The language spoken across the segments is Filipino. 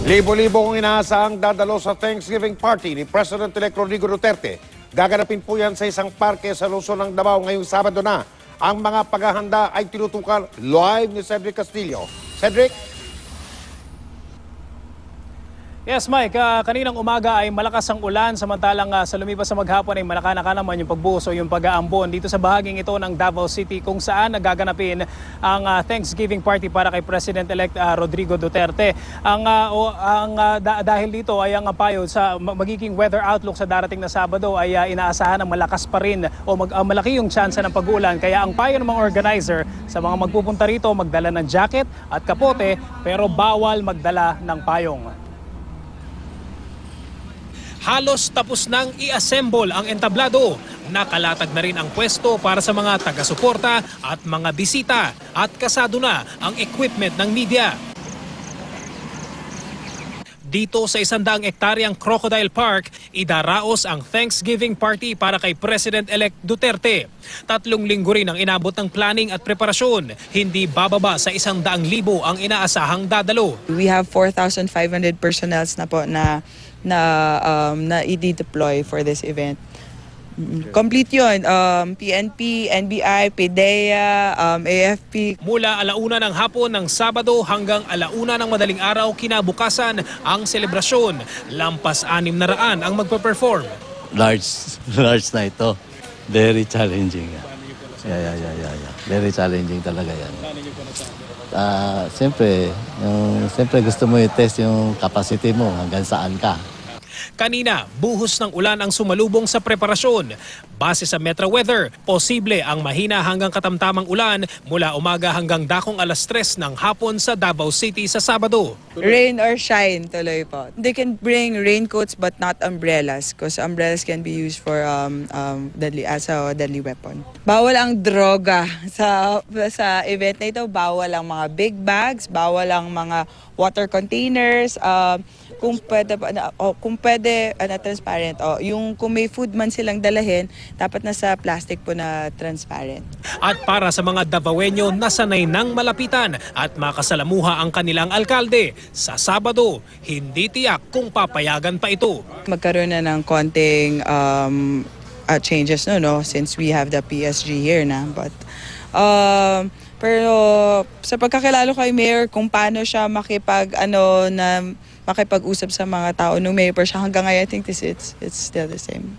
Libo-libo kung inaasahang dadalo sa Thanksgiving party ni President-elect Rodrigo Duterte. Gaganapin po yan sa isang parke sa Luzon ng Davao ngayong Sabado na. Ang mga paghahanda ay tinutukar live ni Cedric Castillo. Cedric? Yes, Mike. Kaninang umaga ay malakas ang ulan, samantalang sa lumipas sa maghapon ay malaka-naka naman yung pagbuhos o yung pag-aambon dito sa bahaging ito ng Davao City kung saan nagaganapin ang Thanksgiving party para kay President-elect Rodrigo Duterte. Dahil dito ay ang payo sa magiging weather outlook sa darating na Sabado ay inaasahan ng malakas pa rin o malaki yung tsansa ng pag-ulan. Kaya ang payo ng mga organizer sa mga magpupunta rito magdala ng jacket at kapote pero bawal magdala ng payong. Halos tapos nang i-assemble ang entablado. Nakalatag na rin ang pwesto para sa mga taga-suporta at mga bisita at kasado na ang equipment ng media. Dito sa 100 hektaryang Crocodile Park, idaraos ang Thanksgiving party para kay President-elect Duterte. 3 linggo rin ang inabot ng planning at preparasyon. Hindi bababa sa 100,000 ang inaasahang dadalo. We have 4,500 personnels na po na i-deploy for this event. Complete yun. PNP, NBI, PDEA, AFP. Mula 1:00 ng hapon ng Sabado hanggang 1:00 ng madaling araw kinabukasan ang selebrasyon. Lampas 600 ang magpe-perform. Large na ito. Very challenging. Yeah. Very challenging talaga yan. Siyempre gusto mo i-test yung capacity mo hanggang saan ka. Kanina, buhos ng ulan ang sumalubong sa preparasyon. Base sa Metro Weather, posible ang mahina hanggang katamtamang ulan mula umaga hanggang dakong 3:00 ng hapon sa Davao City sa Sabado. Rain or shine tuloy po. They can bring raincoats but not umbrellas because umbrellas can be used for as a deadly weapon. Bawal ang droga sa event na ito. Bawal ang mga big bags, bawal ang mga water containers, kung pwede transparent. Yung kung may food man silang dalahin, dapat nasa plastic po na transparent. At para sa mga Davaoenyo na sanay nang malapitan at makasalamuha ang kanilang alkalde, sa Sabado, hindi tiyak kung papayagan pa ito. Magkaroon na ng konting changes no, since we have the PSG here na. But pero sa pagkakilala kay Mayor kung paano siya makipag-usap sa mga tao nung Mayor siya hanggang ngayon, I think it's still the same.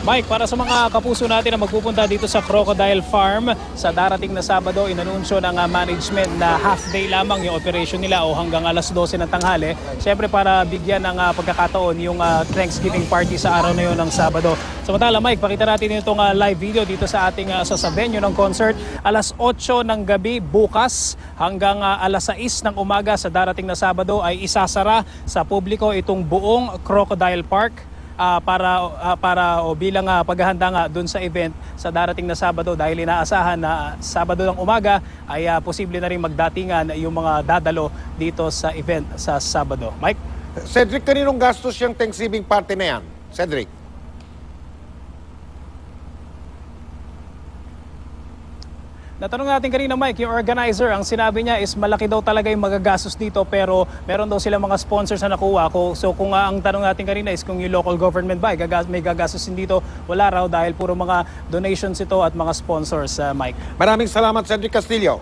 Mike, para sa mga kapuso natin na magpupunta dito sa Crocodile Farm, sa darating na Sabado, inanunsyo ng management na half-day lamang yung operation nila o hanggang 12:00 ng tanghali. Siyempre para bigyan ng pagkakataon yung Thanksgiving party sa araw na yun ng Sabado. Samantala, Mike, pakita natin itong live video dito sa ating sa venue ng concert. 8:00 ng gabi bukas hanggang 6:00 ng umaga sa darating na Sabado ay isasara sa publiko itong buong Crocodile Park. Para bilang paghahanda nga doon sa event sa darating na Sabado dahil inaasahan na Sabado ng umaga ay posible na rin magdatingan yung mga dadalo dito sa event sa Sabado. Mike? Cedric, kaninong gastos yung Thanksgiving party na yan? Cedric? Natanong natin kanina, Mike, yung organizer, ang sinabi niya is malaki daw talaga yung magagastos dito pero meron daw silang mga sponsors na nakuha ko. So kung ang tanong natin kanina is kung yung local government ba may gagastusin dito, wala raw dahil puro mga donations ito at mga sponsors, Mike. Maraming salamat, Cedric Castillo.